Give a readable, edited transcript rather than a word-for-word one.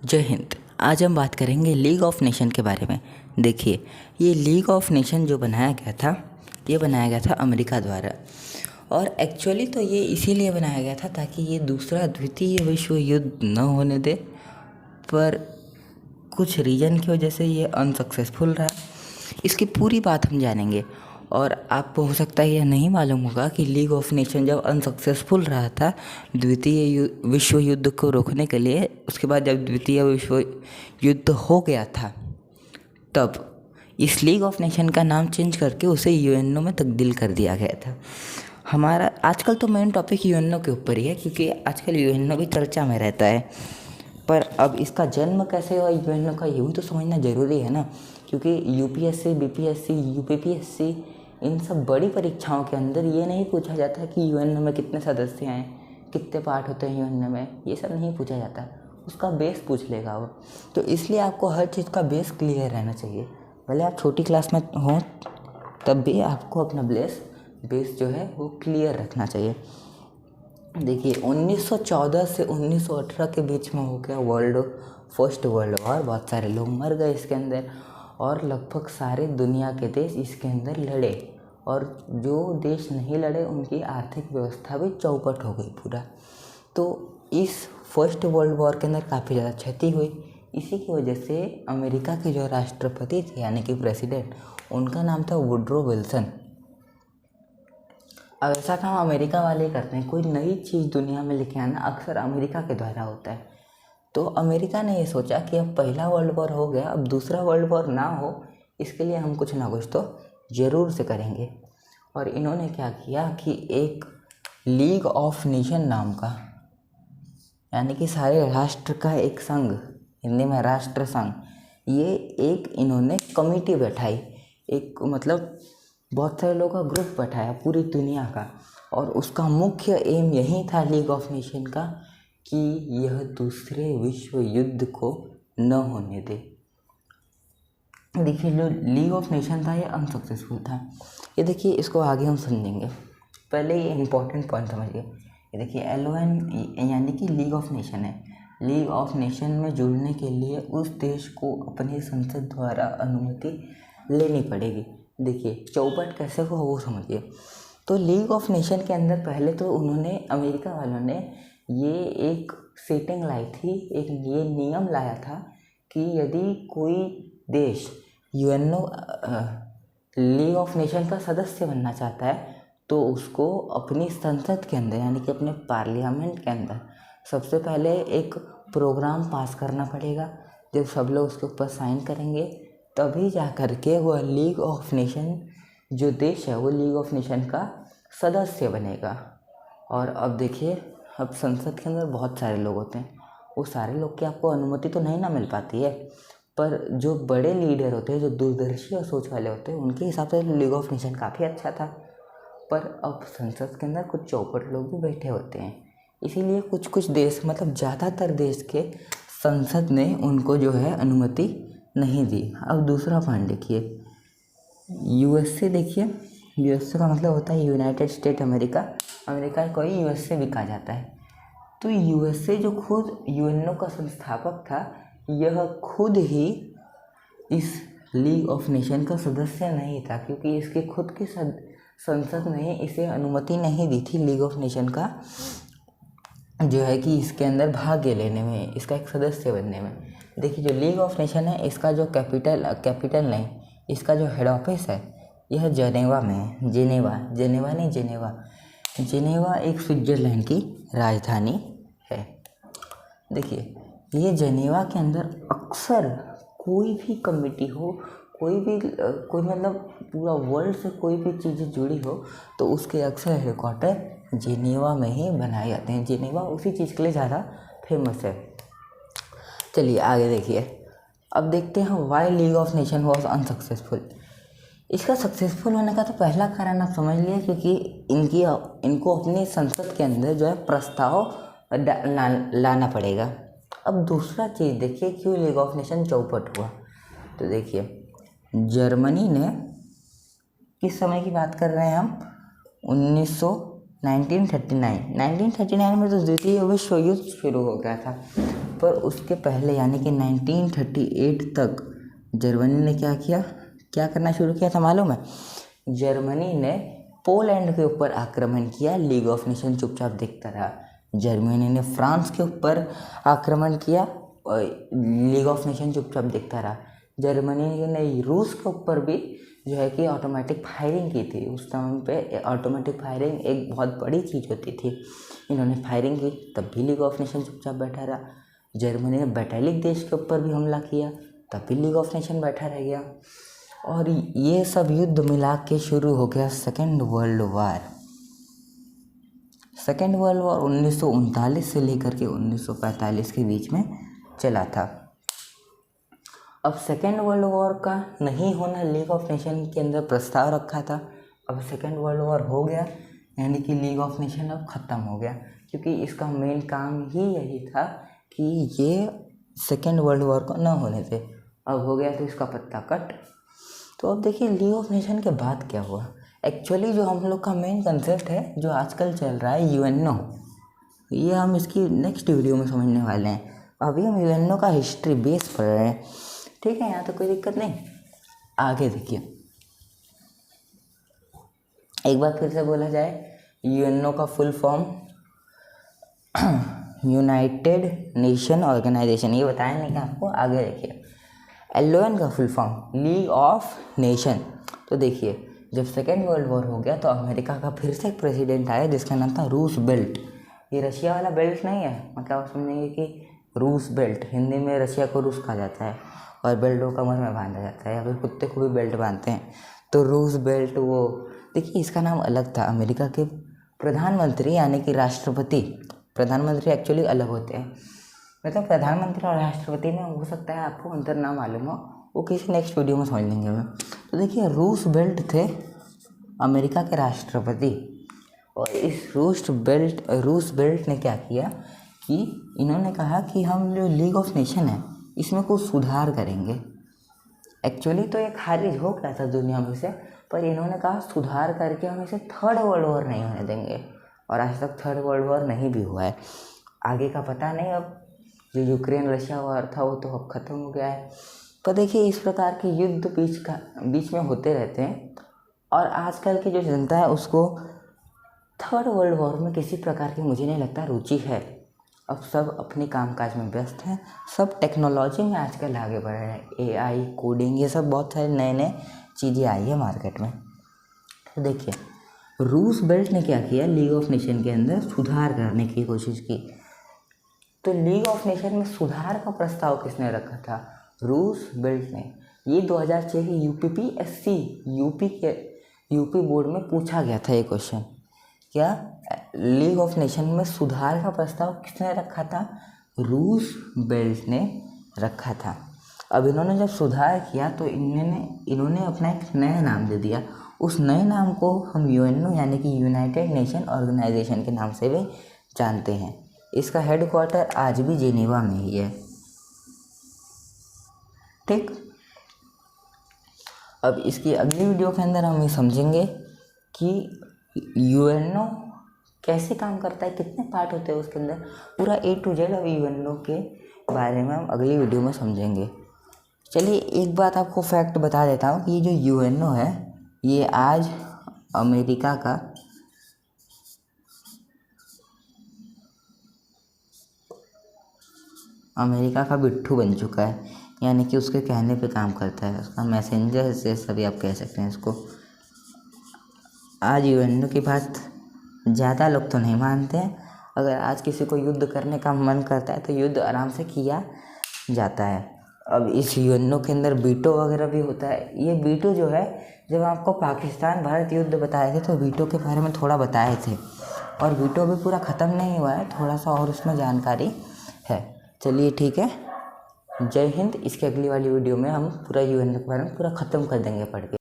जय हिंद। आज हम बात करेंगे लीग ऑफ नेशन के बारे में। देखिए, ये लीग ऑफ नेशन जो बनाया गया था, ये बनाया गया था अमेरिका द्वारा। और एक्चुअली तो ये इसीलिए बनाया गया था ताकि ये दूसरा द्वितीय विश्व युद्ध न होने दे, पर कुछ रीज़न की वजह से ये अनसक्सेसफुल रहा। इसकी पूरी बात हम जानेंगे। और आपको हो सकता है यह नहीं मालूम होगा कि लीग ऑफ नेशन जब अनसक्सेसफुल रहा था द्वितीय विश्व युद्ध को रोकने के लिए, उसके बाद जब द्वितीय विश्व युद्ध हो गया था, तब इस लीग ऑफ नेशन का नाम चेंज करके उसे यूएनओ में तब्दील कर दिया गया था। हमारा आजकल तो मेन टॉपिक यूएनओ के ऊपर ही है, क्योंकि आजकल यूएनओ भी चर्चा में रहता है। पर अब इसका जन्म कैसे हुआ यूएनओ का, ये भी तो समझना ज़रूरी है ना, क्योंकि यूपीएससी, बीपीएससी, यूपीपीएससी, इन सब बड़ी परीक्षाओं के अंदर ये नहीं पूछा जाता कि यूएनओ में कितने सदस्य हैं, कितने पार्ट होते हैं यूएनओ में, ये सब नहीं पूछा जाता। उसका बेस पूछ लेगा वो। तो इसलिए आपको हर चीज़ का बेस क्लियर रहना चाहिए। भले आप छोटी क्लास में हों, तब भी आपको अपना बेस जो है वो क्लियर रखना चाहिए। देखिए, 1914 से 1918 के बीच में हो गया फर्स्ट वर्ल्ड वॉर। बहुत सारे लोग मर गए इसके अंदर, और लगभग सारे दुनिया के देश इसके अंदर लड़े, और जो देश नहीं लड़े उनकी आर्थिक व्यवस्था भी चौपट हो गई पूरा। तो इस फर्स्ट वर्ल्ड वॉर के अंदर काफ़ी ज़्यादा क्षति हुई। इसी की वजह से अमेरिका के जो राष्ट्रपति थे, यानी कि प्रेसिडेंट, उनका नाम था वुड्रो विल्सन। अब ऐसा काम अमेरिका वाले करते हैं, कोई नई चीज़ दुनिया में लेके आना अक्सर अमेरिका के द्वारा होता है। तो अमेरिका ने ये सोचा कि अब पहला वर्ल्ड वॉर हो गया, अब दूसरा वर्ल्ड वॉर ना हो, इसके लिए हम कुछ ना कुछ तो ज़रूर से करेंगे। और इन्होंने क्या किया कि एक लीग ऑफ नेशन नाम का, यानी कि सारे राष्ट्र का एक संघ, हिंदी में राष्ट्र संघ, ये एक इन्होंने कमेटी बैठाई। एक मतलब बहुत सारे लोगों का ग्रुप बैठाया पूरी दुनिया का, और उसका मुख्य एम यही था लीग ऑफ नेशन का कि यह दूसरे विश्व युद्ध को न होने दे। देखिए, जो लीग ऑफ नेशन था ये अनसक्सेसफुल था। ये देखिए, इसको आगे हम समझेंगे, पहले ये इम्पोर्टेंट पॉइंट समझिए। ये देखिए, LON यानी कि लीग ऑफ नेशन है। लीग ऑफ नेशन में जुड़ने के लिए उस देश को अपनी संसद द्वारा अनुमति लेनी पड़ेगी। देखिए, चौपट कैसे हो वो समझिए। तो लीग ऑफ नेशन के अंदर पहले तो उन्होंने, अमेरिका वालों ने ये एक सेटिंग लाई थी, एक ये नियम लाया था कि यदि कोई देश यूएनओ लीग ऑफ नेशन का सदस्य बनना चाहता है, तो उसको अपनी संसद के अंदर, यानी कि अपने पार्लियामेंट के अंदर, सबसे पहले एक प्रोग्राम पास करना पड़ेगा। जब सब लोग उसके ऊपर साइन करेंगे, तभी जा कर के वह लीग ऑफ नेशन जो देश है वो लीग ऑफ नेशन का सदस्य बनेगा। और अब देखिए, अब संसद के अंदर बहुत सारे लोग होते हैं, वो सारे लोग की आपको अनुमति तो नहीं ना मिल पाती है, पर जो बड़े लीडर होते हैं, जो दूरदर्शी और सोच वाले होते हैं, उनके हिसाब से लीग ऑफ नेशन काफ़ी अच्छा था। पर अब संसद के अंदर कुछ चौपट लोग भी बैठे होते हैं, इसीलिए कुछ कुछ देश, मतलब ज़्यादातर देश के संसद ने उनको जो है अनुमति नहीं दी। अब दूसरा पॉइंट देखिए, USA। देखिए, USA का मतलब होता है यूनाइटेड स्टेट अमेरिका। अमेरिका को ही USA भी कहा जाता है। तो USA जो खुद यूएनओ का संस्थापक था, यह खुद ही इस लीग ऑफ नेशन का सदस्य नहीं था, क्योंकि इसके खुद की संसद ने इसे अनुमति नहीं दी थी लीग ऑफ नेशन का जो है कि इसके अंदर भाग लेने में, इसका एक सदस्य बनने में। देखिए, जो लीग ऑफ नेशन है, इसका जो कैपिटल नहीं, इसका जो हेड ऑफिस है, यह जेनेवा में है। जेनेवा एक स्विट्ज़रलैंड की राजधानी है। देखिए, ये जेनेवा के अंदर अक्सर कोई भी कमेटी हो, कोई मतलब पूरा वर्ल्ड से कोई भी चीज़ें जुड़ी हो, तो उसके अक्सर हेडक्वार्टर जेनेवा में ही बनाए जाते हैं। जेनेवा उसी चीज़ के लिए ज़्यादा फेमस है। चलिए आगे देखिए। अब देखते हैं why League of Nation was unsuccessful. इसका सक्सेसफुल होने का तो पहला कारण आप समझ लिए, क्योंकि इनको अपनी संसद के अंदर जो है प्रस्ताव लाना पड़ेगा। अब दूसरा चीज़ देखिए, क्यों लीग ऑफ नेशन चौपट हुआ। तो देखिए, जर्मनी ने, किस समय की बात कर रहे हैं हम, 1939 में तो द्वितीय विश्व युद्ध शुरू हो गया था, पर उसके पहले यानी कि 1938 तक जर्मनी ने क्या करना शुरू किया था मालूम है? जर्मनी ने पोलैंड के ऊपर आक्रमण किया, लीग ऑफ नेशन चुपचाप देखता रहा। जर्मनी ने फ्रांस के ऊपर आक्रमण किया और लीग ऑफ नेशन चुपचाप देखता रहा। जर्मनी ने रूस के ऊपर भी जो है कि ऑटोमेटिक फायरिंग की थी। उस टाइम पे ऑटोमेटिक फायरिंग एक बहुत बड़ी चीज़ होती थी। इन्होंने फायरिंग की, तब भी लीग ऑफ नेशन चुपचाप बैठा रहा। जर्मनी ने बैटालिक देश के ऊपर भी हमला किया, तब भी लीग ऑफ नेशन बैठा रह गया। और ये सब युद्ध मिला के शुरू हो गया second world war. Second world war 1939 से लेकर के 1945 के बीच में चला था। अब सेकेंड वर्ल्ड वॉर का नहीं होना लीग ऑफ नेशन के अंदर प्रस्ताव रखा था। अब सेकेंड वर्ल्ड वॉर हो गया, यानी कि लीग ऑफ नेशन अब ख़त्म हो गया, क्योंकि इसका मेन काम ही यही था कि ये सेकेंड वर्ल्ड वॉर को न होने दे। अब हो गया तो इसका पत्ता कट। तो अब देखिए लीग ऑफ नेशन के बाद क्या हुआ। एक्चुअली जो हम लोग का मेन कंसेप्ट है जो आजकल चल रहा है यूएनओ, ये हम इसकी नेक्स्ट वीडियो में समझने वाले हैं। अभी हम यूएनओ का हिस्ट्री बेस पढ़ रहे हैं, ठीक है, यहाँ तो कोई दिक्कत नहीं। आगे देखिए, एक बार फिर से बोला जाए, यूएनओ का full form United Nation Organization, ये बताया नहीं कि आपको। आगे देखिए, एलओएन का full form League of Nation. तो देखिए, जब सेकेंड वर्ल्ड वॉर हो गया तो अमेरिका का फिर से एक प्रेसिडेंट आया जिसका नाम था रूसवेल्ट। ये रशिया वाला बेल्ट नहीं है, मतलब आप समझेंगे कि रूसवेल्ट, हिंदी में रशिया को रूस कहा जाता है और बेल्ट को कमर में बांधा जाता है, या फिर कुत्ते को भी बेल्ट बांधते हैं, तो रूसवेल्ट वो। देखिए इसका नाम अलग था। अमेरिका के प्रधानमंत्री यानी कि राष्ट्रपति, प्रधानमंत्री एक्चुअली अलग होते हैं, मतलब प्रधानमंत्री और राष्ट्रपति में हो सकता है आपको अंतर ना मालूम हो, वो किसी नेक्स्ट वीडियो में समझ लेंगे मैं। तो देखिए रूसवेल्ट थे अमेरिका के राष्ट्रपति, और इस रूसवेल्ट ने क्या किया कि इन्होंने कहा कि हम जो लीग ऑफ नेशन है इसमें कुछ सुधार करेंगे। एक्चुअली तो ये खारिज हो गया था दुनिया में से, पर इन्होंने कहा सुधार करके हम इसे थर्ड वर्ल्ड वॉर नहीं होने देंगे, और आज तक थर्ड वर्ल्ड वॉर नहीं भी हुआ है। आगे का पता नहीं, अब जो यूक्रेन रशिया वॉर था वो तो अब ख़त्म हो गया है। तो देखिए इस प्रकार के युद्ध बीच में होते रहते हैं, और आजकल की जो जनता है उसको थर्ड वर्ल्ड वॉर में किसी प्रकार की मुझे नहीं लगता रुचि है। अब सब अपने कामकाज में व्यस्त हैं, सब टेक्नोलॉजी में आजकल आगे बढ़ रहे हैं। एआई, कोडिंग, ये सब बहुत सारे नए नए चीज़ें आई है मार्केट में। तो देखिए रूसवेल्ट ने क्या किया, लीग ऑफ नेशन के अंदर सुधार करने की कोशिश की। तो लीग ऑफ नेशन में सुधार का प्रस्ताव किसने रखा था? रूसवेल्ट ने। ये 2006 के यूपी बोर्ड में पूछा गया था ये क्वेश्चन, क्या लीग ऑफ नेशन में सुधार का प्रस्ताव किसने रखा था? रूसवेल्ट ने रखा था। अब इन्होंने जब सुधार किया तो इन्होंने अपना एक नया नाम दे दिया। उस नए नाम को हम यूएनओ यानी कि यूनाइटेड नेशन ऑर्गेनाइजेशन के नाम से भी जानते हैं। इसका हेडक्वार्टर आज भी जेनेवा में ही है, ठीक। अब इसकी अगली वीडियो के अंदर हम ये समझेंगे कि यूएनओ कैसे काम करता है, कितने पार्ट होते हैं उसके अंदर, पूरा A to Z अब यूएनओ के बारे में हम अगली वीडियो में समझेंगे। चलिए एक बात आपको फैक्ट बता देता हूँ कि ये जो यूएनओ है ये आज अमेरिका का बिट्ठू बन चुका है, यानी कि उसके कहने पे काम करता है, उसका मैसेंजर से सभी आप कह सकते हैं इसको। आज यूएनओ की बात ज़्यादा लोग तो नहीं मानते हैं। अगर आज किसी को युद्ध करने का मन करता है तो युद्ध आराम से किया जाता है। अब इस यूएनओ के अंदर वीटो वगैरह भी होता है। ये वीटो जो है, जब आपको पाकिस्तान भारत युद्ध बताए थे तो वीटो के बारे में थोड़ा बताए थे, और वीटो अभी पूरा ख़त्म नहीं हुआ है, थोड़ा सा और उसमें जानकारी है। चलिए ठीक है, जय हिंद। इसकी अगली वाली वीडियो में हम पूरा यूएनओ के बारे में पूरा ख़त्म कर देंगे पढ़ के।